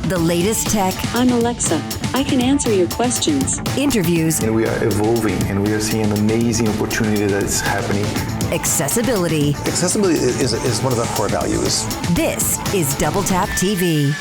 The latest tech. I'm Alexa. I can answer your questions. Interviews. And we are evolving, and we are seeing an amazing opportunity that's happening. Accessibility. Accessibility is one of our core values. This is Double Tap TV.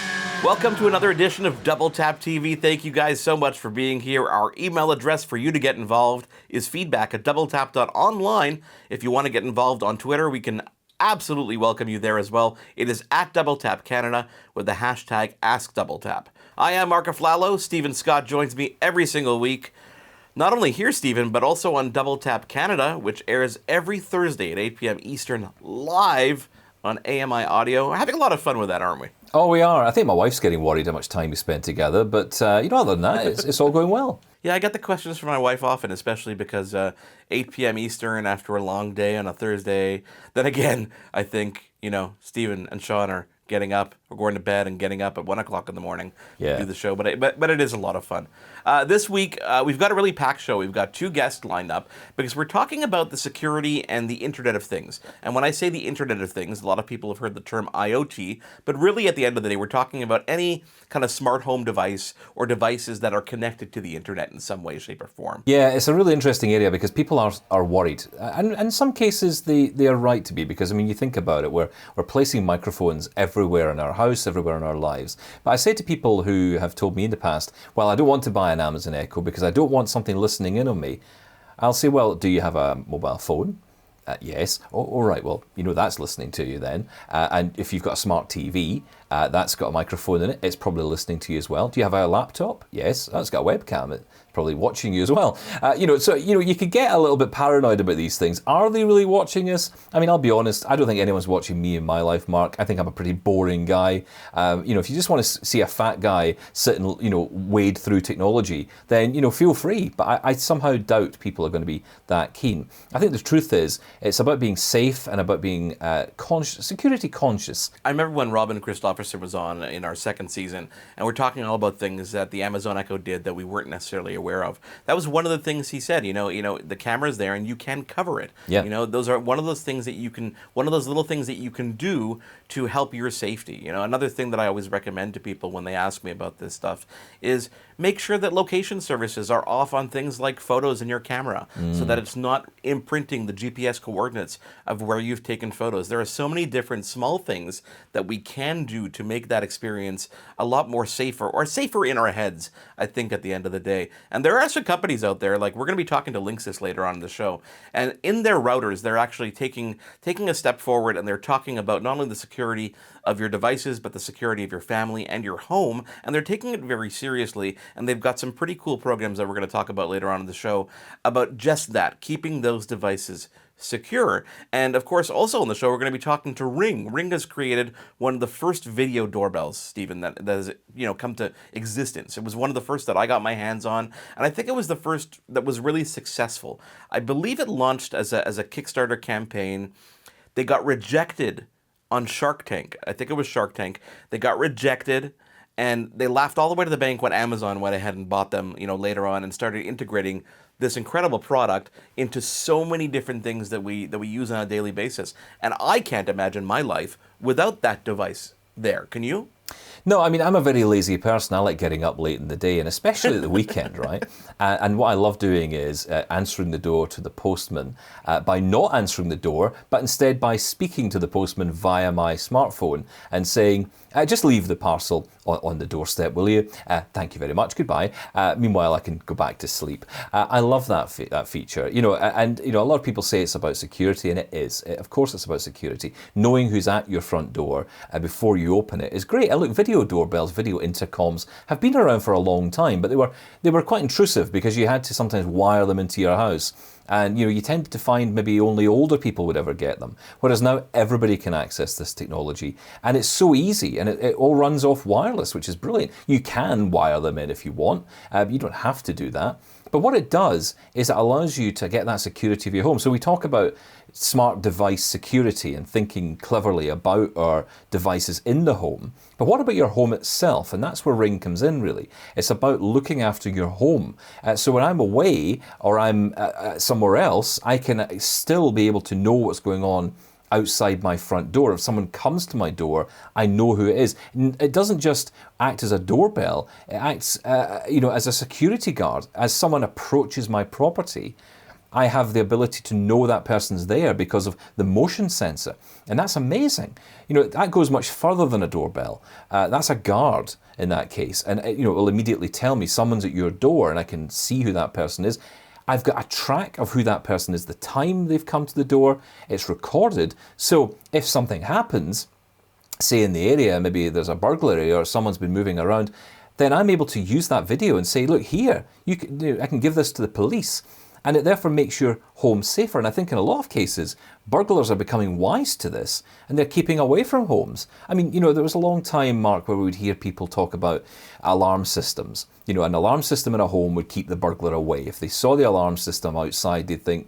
Welcome to another edition of Double Tap TV. Thank you guys so much for being here. Our email address for you to get involved is feedback@doubletap.online. If you want to get involved on Twitter, we can absolutely welcome you there as well. It is @DoubleTapCanada with the hashtag AskDoubleTap. I am Marc Aflalo. Steven Scott joins me every single week. Not only here, Steven, but also on Double Tap Canada, which airs every Thursday at 8 p.m. Eastern live on AMI Audio. We're having a lot of fun with that, aren't we? Oh, we are. I think my wife's getting worried how much time we spend together, but other than that, it's all going well. Yeah, I get the questions from my wife often, especially because 8 p.m. Eastern after a long day on a Thursday. Then again, I think, Stephen and Sean are getting up or going to bed and getting up at 1 o'clock in the morning to do the show. But it is a lot of fun. This week, we've got a really packed show. We've got two guests lined up because we're talking about the security and the Internet of Things. And when I say the Internet of Things, a lot of people have heard the term IoT, but really at the end of the day, we're talking about any kind of smart home device or devices that are connected to the Internet in some way, shape, or form. Yeah, it's a really interesting area because people are worried. And in some cases, they are right to be because, you think about it, we're placing microphones everywhere in our house, everywhere in our lives. But I say to people who have told me in the past, well, I don't want to buy an Amazon Echo because I don't want something listening in on me. I'll say, well, do you have a mobile phone? Yes. Oh, all right, well, that's listening to you then. And if you've got a smart TV, that's got a microphone in it. It's probably listening to you as well. Do you have a laptop? Yes. That's got a webcam. It's probably watching you as well. So you could get a little bit paranoid about these things. Are they really watching us? I'll be honest. I don't think anyone's watching me in my life, Mark. I think I'm a pretty boring guy. If you just want to see a fat guy sit and, wade through technology, then, feel free. But I somehow doubt people are going to be that keen. I think the truth is, it's about being safe and about being security conscious. I remember when Robin Christopherson was on in our second season, and we're talking all about things that the Amazon Echo did that we weren't necessarily aware of. That was one of the things he said. The camera's there and you can cover it. Yeah. Those are one of those things that one of those little things that you can do to help your safety. Another thing that I always recommend to people when they ask me about this stuff is make sure that location services are off on things like photos in your camera so that it's not imprinting the GPS coordinates of where you've taken photos. There are so many different small things that we can do to make that experience a lot more safer, or safer in our heads, I think, at the end of the day. And there are some companies out there, like we're going to be talking to Linksys later on in the show, and in their routers, they're actually taking a step forward, and they're talking about not only the security of your devices, but the security of your family and your home, and they're taking it very seriously, and they've got some pretty cool programs that we're going to talk about later on in the show about just that, keeping those devices secure. And of course, also on the show, we're going to be talking to Ring. Ring has created one of the first video doorbells, Stephen, that has come to existence. It was one of the first that I got my hands on, and I think it was the first that was really successful. I believe it launched as a Kickstarter campaign. They got rejected on Shark Tank. I think it was Shark Tank. They got rejected, and they laughed all the way to the bank when Amazon went ahead and bought them, later on, and started integrating this incredible product into so many different things that we use on a daily basis. And I can't imagine my life without that device there. Can you? No, I'm a very lazy person. I like getting up late in the day, and especially at the weekend, right? And what I love doing is answering the door to the postman by not answering the door, but instead by speaking to the postman via my smartphone and saying, just leave the parcel on the doorstep, will you? Thank you very much. Goodbye. Meanwhile, I can go back to sleep. I love that feature. And a lot of people say it's about security, and it is. Of course, it's about security. Knowing who's at your front door before you open it is great. And look, video doorbells, video intercoms have been around for a long time, but they were quite intrusive because you had to sometimes wire them into your house. And you tend to find maybe only older people would ever get them. Whereas now everybody can access this technology, and it's so easy, and it all runs off wireless, which is brilliant. You can wire them in if you want. You don't have to do that. But what it does is it allows you to get that security of your home. So we talk about smart device security and thinking cleverly about our devices in the home. But what about your home itself? And that's where Ring comes in, really. It's about looking after your home. So when I'm away or I'm somewhere else, I can still be able to know what's going on outside my front door. If someone comes to my door, I know who it is. It doesn't just act as a doorbell, it acts as a security guard. As someone approaches my property, I have the ability to know that person's there because of the motion sensor. And that's amazing. That goes much further than a doorbell. That's a guard in that case. And it will immediately tell me someone's at your door and I can see who that person is. I've got a track of who that person is, the time they've come to the door. It's recorded. So if something happens, say in the area, maybe there's a burglary or someone's been moving around, then I'm able to use that video and say, look here, I can give this to the police. And it therefore makes your home safer. And I think in a lot of cases, burglars are becoming wise to this and they're keeping away from homes. I mean, there was a long time, Mark, where we would hear people talk about alarm systems. An alarm system in a home would keep the burglar away. If they saw the alarm system outside, they'd think,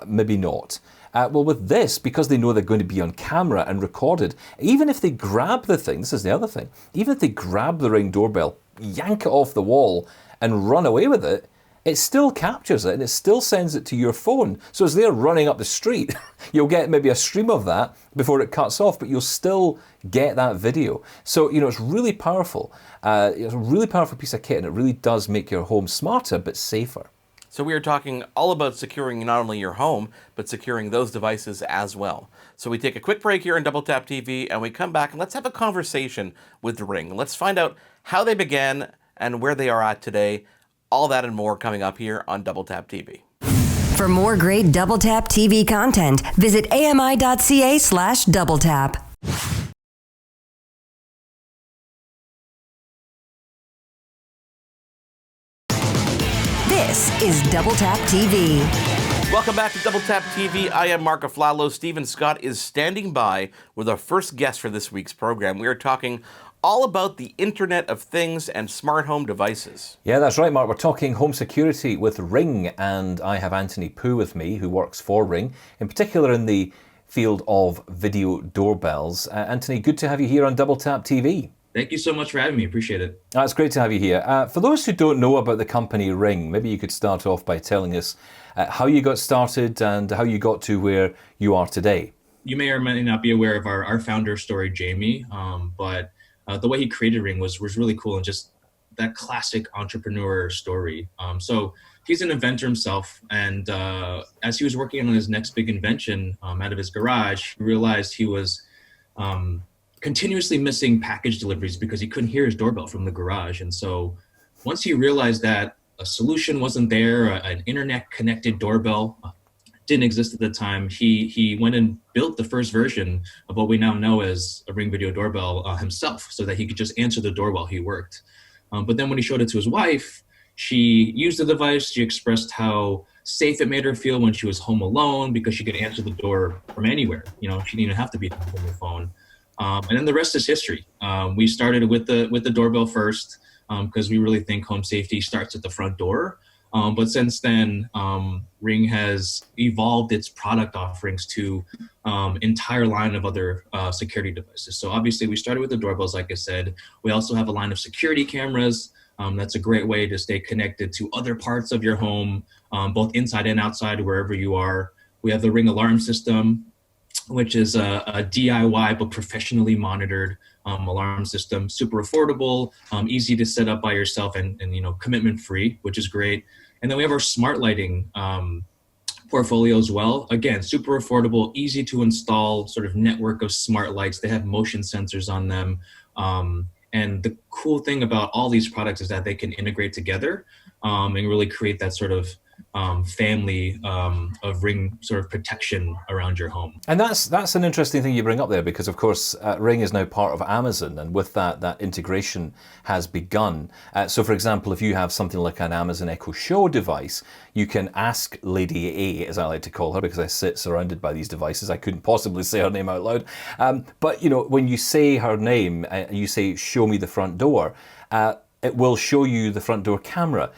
maybe not. Well, with this, because they know they're going to be on camera and recorded, even if they grab the thing, this is the other thing, even if they grab the Ring doorbell, yank it off the wall and run away with it, it still captures it and it still sends it to your phone. So as they're running up the street, you'll get maybe a stream of that before it cuts off, but you'll still get that video. So, it's really powerful. It's a really powerful piece of kit and it really does make your home smarter but safer. So we are talking all about securing not only your home, but securing those devices as well. So we take a quick break here on Double Tap TV and we come back and let's have a conversation with the Ring. Let's find out how they began and where they are at today. All that and more coming up here on Double Tap TV. For more great Double Tap TV content, visit ami.ca/doubletap. This is Double Tap TV. Welcome back to Double Tap TV. I am Mark Aflalo. Stephen Scott is standing by with our first guest for this week's program. We are talking all about the Internet of Things and smart home devices. Yeah, that's right, Mark. We're talking home security with Ring, and I have Anthony Poo with me, who works for Ring, in particular in the field of video doorbells. Anthony, good to have you here on Double Tap TV. Thank you so much for having me. Appreciate it. It's great to have you here. For those who don't know about the company Ring, maybe you could start off by telling us how you got started and how you got to where you are today. You may or may not be aware of our founder story, Jamie, but the way he created Ring was really cool, and just that classic entrepreneur story. So he's an inventor himself, and as he was working on his next big invention out of his garage, he realized he was continuously missing package deliveries because he couldn't hear his doorbell from the garage. And so once he realized that a solution wasn't there, an internet-connected doorbell didn't exist at the time, he went and built the first version of what we now know as a Ring video doorbell himself, so that he could just answer the door while he worked. But then when he showed it to his wife, she used the device. She expressed how safe it made her feel when she was home alone because she could answer the door from anywhere. She didn't even have to be on the phone. And then the rest is history. We started with the doorbell first because we really think home safety starts at the front door. But since then, Ring has evolved its product offerings to entire line of other security devices. So obviously we started with the doorbells, like I said. We also have a line of security cameras. That's a great way to stay connected to other parts of your home, both inside and outside, wherever you are. We have the Ring alarm system, which is a DIY but professionally monitored alarm system, super affordable, easy to set up by yourself, and commitment free, which is great. And then we have our smart lighting portfolio as well. Again, super affordable, easy to install sort of network of smart lights. They have motion sensors on them. And the cool thing about all these products is that they can integrate together and really create that sort of family of Ring sort of protection around your home. And that's an interesting thing you bring up there, because of course Ring is now part of Amazon, and with that integration has begun. So for example, if you have something like an Amazon Echo Show device, you can ask Lady A, as I like to call her, because I sit surrounded by these devices. I couldn't possibly say her name out loud. But when you say her name, you say, "Show me the front door," it will show you the front door camera.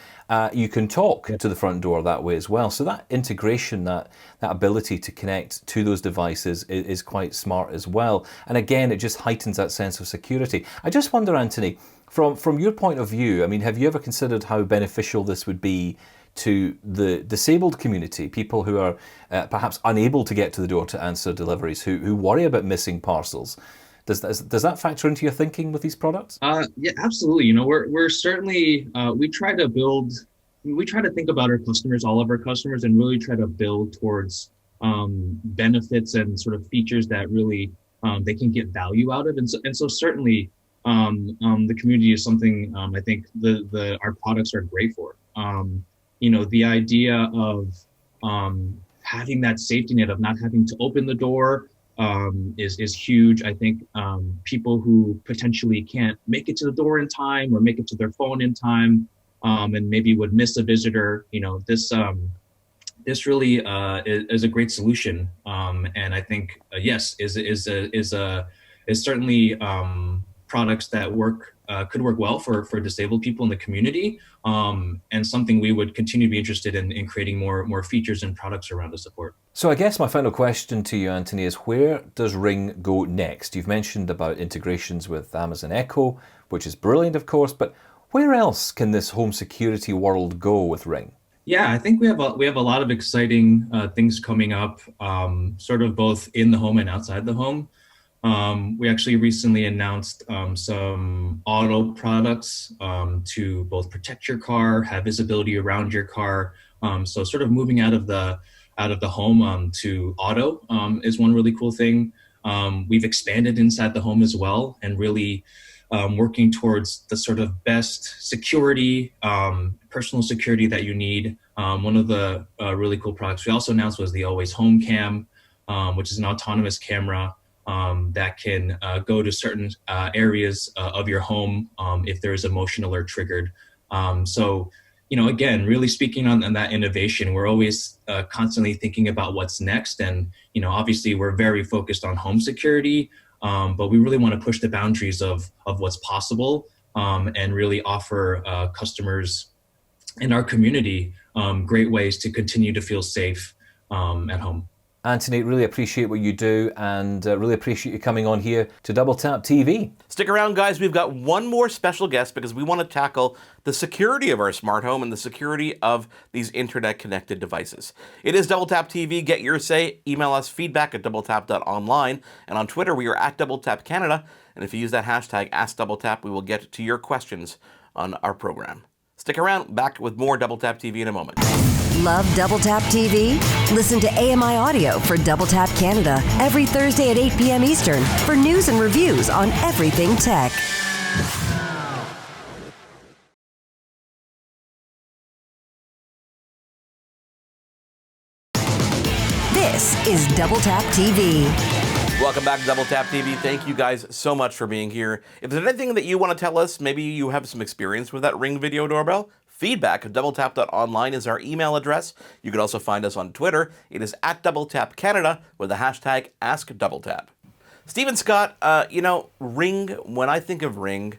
You can talk to the front door that way as well. So that integration, that ability to connect to those devices is quite smart as well. And again, it just heightens that sense of security. I just wonder, Anthony, from your point of view, I mean, have you ever considered how beneficial this would be to the disabled community, people who are perhaps unable to get to the door to answer deliveries, who worry about missing parcels. Does that factor into your thinking with these products? Yeah, absolutely. You know, we're certainly we try to think about our customers, all of our customers, and really try to build towards benefits and sort of features that really they can get value out of. And so certainly the community is something I think our products are great for. You know, the idea of having that safety net of not having to open the door is huge. I think people who potentially can't make it to the door in time or make it to their phone in time and maybe would miss a visitor, you know, this really is a great solution. And I think yes, is certainly products that could work well for disabled people in the community, and something we would continue to be interested in creating more features and products around to support. So I guess my final question to you, Anthony, is where does Ring go next? You've mentioned about integrations with Amazon Echo, which is brilliant, of course, but where else can this home security world go with Ring? Yeah, I think we have a lot of exciting things coming up, sort of both in the home and outside the home. We actually recently announced some auto products to both protect your car, have visibility around your car. So sort of moving out of the home to auto is one really cool thing. We've expanded inside the home as well, and really working towards the sort of best security, personal security that you need. One of the really cool products we also announced was the Always Home Cam, which is an autonomous camera that can go to certain areas of your home if there is a motion alert triggered. So, you know, again, really speaking on that innovation, we're always constantly thinking about what's next. And, you know, obviously we're very focused on home security, but we really want to push the boundaries of what's possible and really offer customers in our community great ways to continue to feel safe at home. Anthony, really appreciate what you do, and really appreciate you coming on here to Double Tap TV. Stick around, guys. We've got one more special guest because we want to tackle the security of our smart home and the security of these internet-connected devices. It is Double Tap TV. Get your say. Email us feedback@doubletap.online. And on Twitter, we are @DoubleTapCanada. And if you use that hashtag #AskDoubleTap, we will get to your questions on our program. Stick around. Back with more Double Tap TV in a moment. Love Double Tap TV? Listen to AMI Audio for Double Tap Canada every Thursday at 8 p.m. Eastern for news and reviews on everything tech. This is Double Tap TV. Welcome back to Double Tap TV. Thank you guys so much for being here. If there's anything that you want to tell us, maybe you have some experience with that Ring video doorbell, feedback@doubletap.online is our email address. You can also find us on Twitter. It is @DoubleTapCanada with the hashtag AskDoubleTap. Stephen Scott, you know, Ring, when I think of Ring,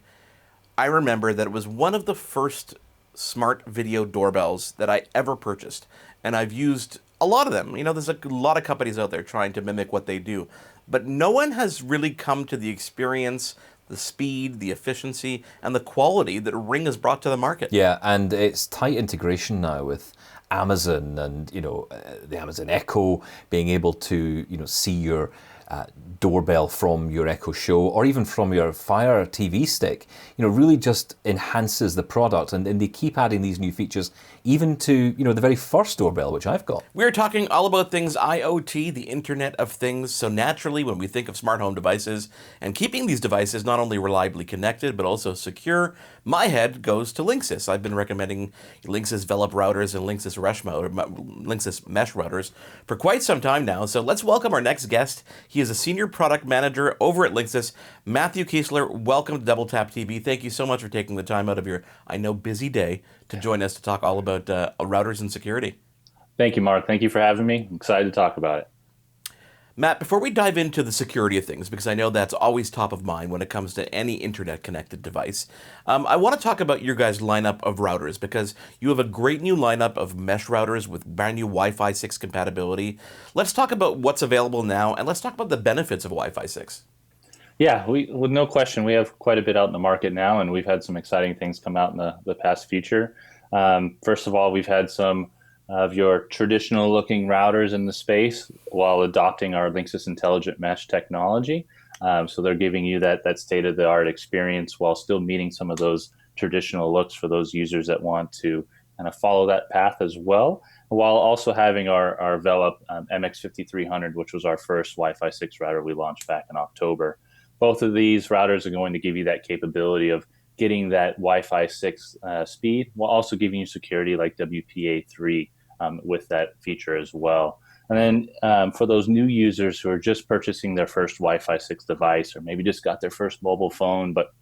I remember that it was one of the first smart video doorbells that I ever purchased. And I've used a lot of them. You know, there's a lot of companies out there trying to mimic what they do. But no one has really come to the experience, the speed, the efficiency, and the quality that Ring has brought to the market. Yeah, and it's tight integration now with Amazon and, you know, the Amazon Echo, being able to, you know, see your doorbell from your Echo Show or even from your Fire TV stick, you know, really just enhances the product. And they keep adding these new features even to, you know, the very first doorbell, which I've got. We're talking all about things IoT, the Internet of Things. So naturally, when we think of smart home devices and keeping these devices not only reliably connected, but also secure, my head goes to Linksys. I've been recommending Linksys VELOP routers and Linksys mesh routers for quite some time now. So let's welcome our next guest. He is a senior product manager over at Linksys. Matthew Kiesler, welcome to Double Tap TV. Thank you so much for taking the time out of your, I know, busy day to join us to talk all about routers and security. Thank you, Mark. Thank you for having me. I'm excited to talk about it. Matt, before we dive into the security of things, because I know that's always top of mind when it comes to any internet-connected device, I want to talk about your guys' lineup of routers, because you have a great new lineup of mesh routers with brand new Wi-Fi 6 compatibility. Let's talk about what's available now, and let's talk about the benefits of Wi-Fi 6. Yeah, with no question, we have quite a bit out in the market now, and we've had some exciting things come out in the past future. First of all, we've had some of your traditional looking routers in the space while adopting our Linksys intelligent mesh technology. So they're giving you that state of the art experience while still meeting some of those traditional looks for those users that want to kind of follow that path as well, while also having our Velop MX5300, which was our first Wi-Fi 6 router we launched back in October. Both of these routers are going to give you that capability of getting that Wi-Fi 6 speed, while also giving you security like WPA3 with that feature as well. And then for those new users who are just purchasing their first Wi-Fi 6 device, or maybe just got their first mobile phone, but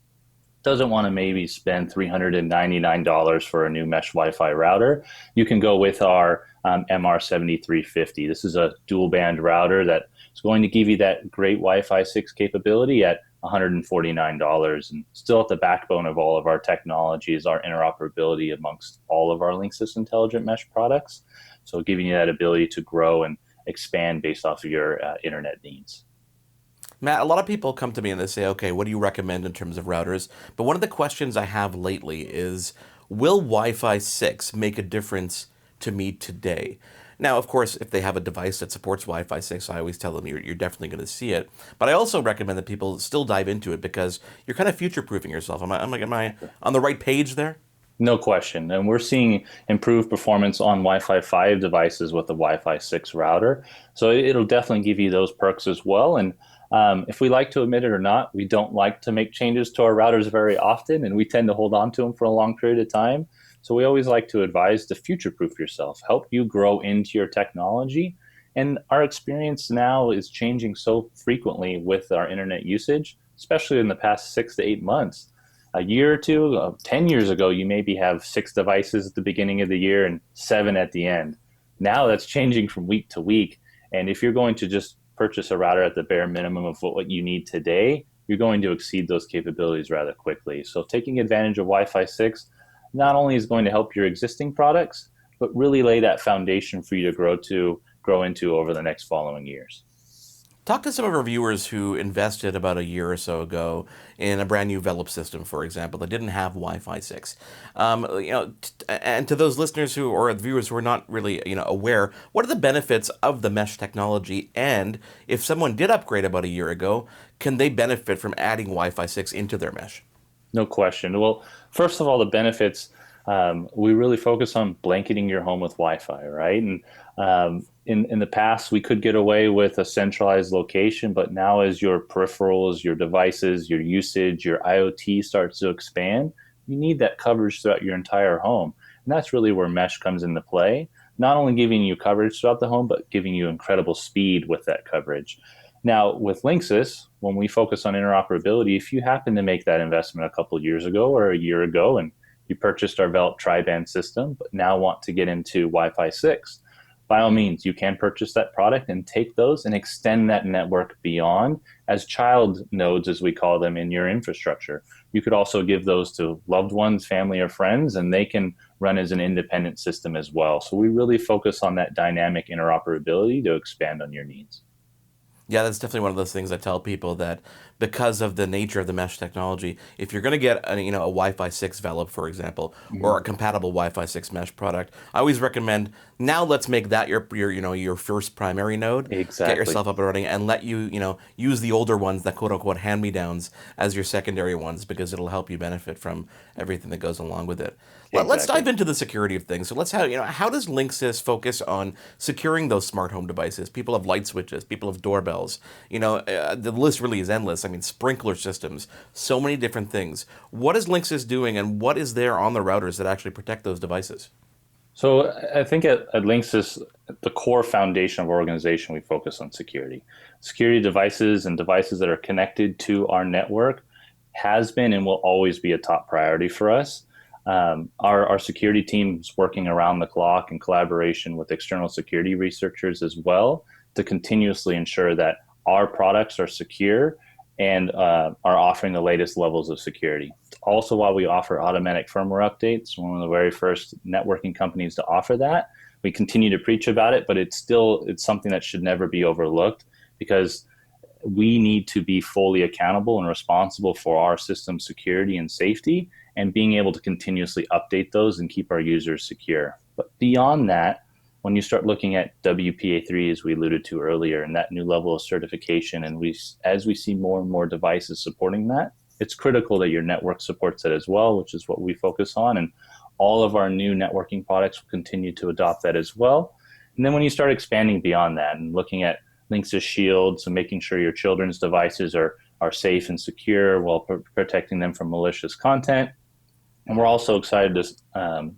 doesn't want to maybe spend $399 for a new mesh Wi-Fi router, you can go with our MR7350. This is a dual band router that is going to give you that great Wi-Fi 6 capability at $149. And still at the backbone of all of our technology is our interoperability amongst all of our Linksys intelligent mesh products. So giving you that ability to grow and expand based off of your internet needs. Matt, a lot of people come to me and they say, okay, what do you recommend in terms of routers? But one of the questions I have lately is, will Wi-Fi 6 make a difference to me today? Now, of course, if they have a device that supports Wi-Fi 6, I always tell them you're definitely going to see it. But I also recommend that people still dive into it because you're kind of future-proofing yourself. Am I on the right page there? No question. And we're seeing improved performance on Wi-Fi 5 devices with the Wi-Fi 6 router. So it'll definitely give you those perks as well. And if we like to admit it or not, we don't like to make changes to our routers very often, and we tend to hold on to them for a long period of time. So we always like to advise to future-proof yourself, help you grow into your technology. And our experience now is changing so frequently with our internet usage, especially in the past 6 to 8 months. A year or two, 10 years ago, you maybe have 6 devices at the beginning of the year and 7 at the end. Now that's changing from week to week. And if you're going to just purchase a router at the bare minimum of what you need today, you're going to exceed those capabilities rather quickly. So taking advantage of Wi-Fi 6 not only is going to help your existing products, but really lay that foundation for you to grow into over the next following years. Talk to some of our viewers who invested about a year or so ago in a brand new Velop system, for example, that didn't have Wi-Fi 6. And to those listeners or viewers who are not really aware, what are the benefits of the mesh technology? And if someone did upgrade about a year ago, can they benefit from adding Wi-Fi 6 into their mesh? No question. Well, first of all, the benefits, we really focus on blanketing your home with Wi-Fi, right? And in the past, we could get away with a centralized location, but now as your peripherals, your devices, your usage, your IoT starts to expand, you need that coverage throughout your entire home. And that's really where mesh comes into play, not only giving you coverage throughout the home, but giving you incredible speed with that coverage. Now, with Linksys, when we focus on interoperability, if you happen to make that investment a couple of years ago or a year ago and you purchased our Velop tri-band system, but now want to get into Wi-Fi 6, by all means, you can purchase that product and take those and extend that network beyond as child nodes, as we call them, in your infrastructure. You could also give those to loved ones, family, or friends, and they can run as an independent system as well. So we really focus on that dynamic interoperability to expand on your needs. Yeah, that's definitely one of those things I tell people, that because of the nature of the mesh technology, if you're going to get a Wi-Fi 6 Velop, for example, or a compatible Wi-Fi 6 mesh product, I always recommend, now let's make that your first primary node. Exactly. Get yourself up and running and let you use the older ones, that quote unquote hand-me-downs, as your secondary ones, because it'll help you benefit from everything that goes along with it. Exactly. Let's dive into the security of things. So how does Linksys focus on securing those smart home devices? People have light switches, people have doorbells. The list really is endless. I mean, sprinkler systems, so many different things. What is Linksys doing, and what is there on the routers that actually protect those devices? So I think at Linksys, the core foundation of our organization, we focus on security. Security devices and devices that are connected to our network has been and will always be a top priority for us. Our security team is working around the clock in collaboration with external security researchers as well to continuously ensure that our products are secure and are offering the latest levels of security. Also, while we offer automatic firmware updates, one of the very first networking companies to offer that, we continue to preach about it, but it's something that should never be overlooked, because we need to be fully accountable and responsible for our system security and safety, and being able to continuously update those and keep our users secure. But beyond that, when you start looking at WPA3, as we alluded to earlier, and that new level of certification, and as we see more and more devices supporting that, it's critical that your network supports it as well, which is what we focus on. And all of our new networking products will continue to adopt that as well. And then when you start expanding beyond that and looking at Linksys Shield, so making sure your children's devices are safe and secure while protecting them from malicious content. And we're also excited to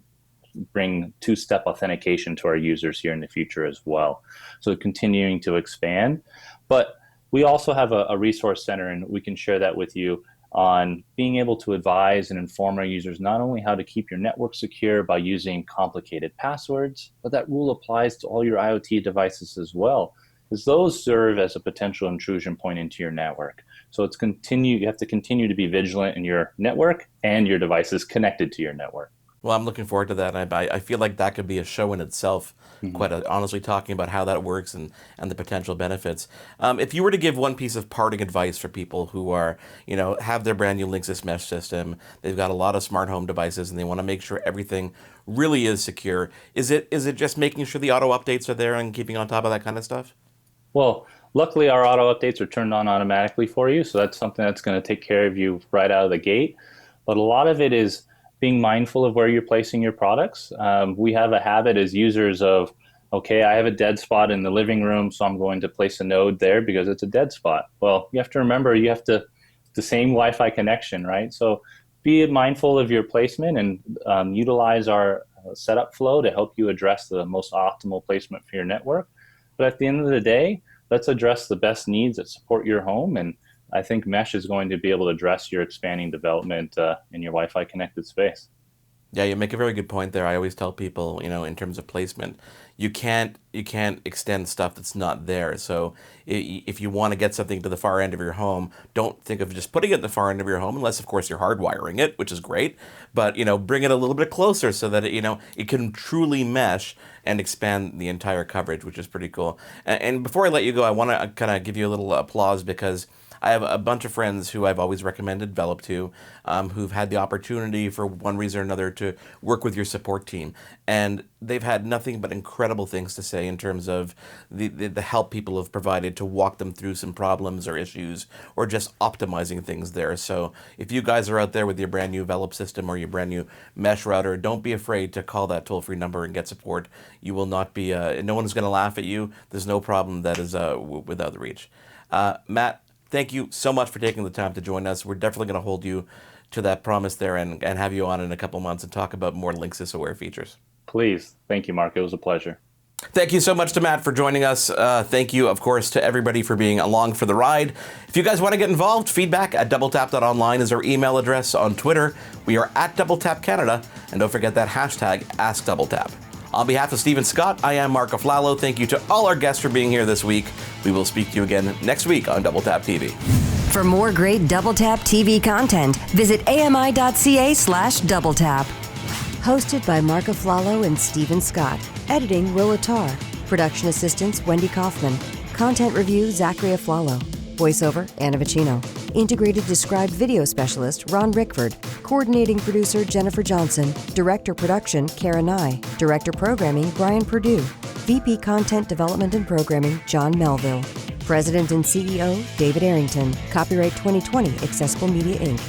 bring two-step authentication to our users here in the future as well. So continuing to expand. But we also have a resource center, and we can share that with you on being able to advise and inform our users not only how to keep your network secure by using complicated passwords, but that rule applies to all your IoT devices as well, because those serve as a potential intrusion point into your network. So you have to continue to be vigilant in your network and your devices connected to your network. Well, I'm looking forward to that. I feel like that could be a show in itself, quite honestly, talking about how that works and the potential benefits. If you were to give one piece of parting advice for people who are, have their brand new Linksys mesh system, they've got a lot of smart home devices, and they want to make sure everything really is secure, is it just making sure the auto updates are there and keeping on top of that kind of stuff? Well, luckily our auto updates are turned on automatically for you, so that's something that's going to take care of you right out of the gate. But a lot of it is being mindful of where you're placing your products. We have a habit as users of, okay, I have a dead spot in the living room, so I'm going to place a node there because it's a dead spot. Well, you have to remember the same Wi-Fi connection, right? So be mindful of your placement and utilize our setup flow to help you address the most optimal placement for your network. But at the end of the day, let's address the best needs that support your home, and I think Mesh is going to be able to address your expanding development in your Wi-Fi connected space. Yeah, you make a very good point there. I always tell people, in terms of placement, you can't extend stuff that's not there. So if you want to get something to the far end of your home, don't think of just putting it in the far end of your home, unless of course you're hardwiring it, which is great. But bring it a little bit closer so that it can truly mesh and expand the entire coverage, which is pretty cool. And before I let you go, I want to kind of give you a little applause, because I have a bunch of friends who I've always recommended Velop to, who've had the opportunity for one reason or another to work with your support team. And they've had nothing but incredible things to say in terms of the help people have provided to walk them through some problems or issues, or just optimizing things there. So if you guys are out there with your brand new Velop system or your brand new mesh router, don't be afraid to call that toll-free number and get support. You will not be, no one's going to laugh at you. There's no problem that is without reach. Matt, thank you so much for taking the time to join us. We're definitely going to hold you to that promise there and have you on in a couple months and talk about more Linksys aware features. Please. Thank you, Mark. It was a pleasure. Thank you so much to Matt for joining us. Thank you, of course, to everybody for being along for the ride. If you guys want to get involved, feedback at doubletap.online is our email address. On Twitter, we are at DoubleTapCanada. And don't forget that hashtag AskDoubleTap. On behalf of Steven Scott, I am Mark Aflalo. Thank you to all our guests for being here this week. We will speak to you again next week on Double Tap TV. For more great Double Tap TV content, visit ami.ca/doubletap. Hosted by Mark Aflalo and Steven Scott. Editing, Will Attar. Production assistants, Wendy Kaufman. Content review, Zachary Aflalo. Voiceover, Anna Vicino. Integrated Described Video Specialist, Ron Rickford. Coordinating Producer, Jennifer Johnson. Director Production, Kara Nye. Director Programming, Brian Perdue. VP Content Development and Programming, John Melville. President and CEO, David Arrington. Copyright 2020, Accessible Media, Inc.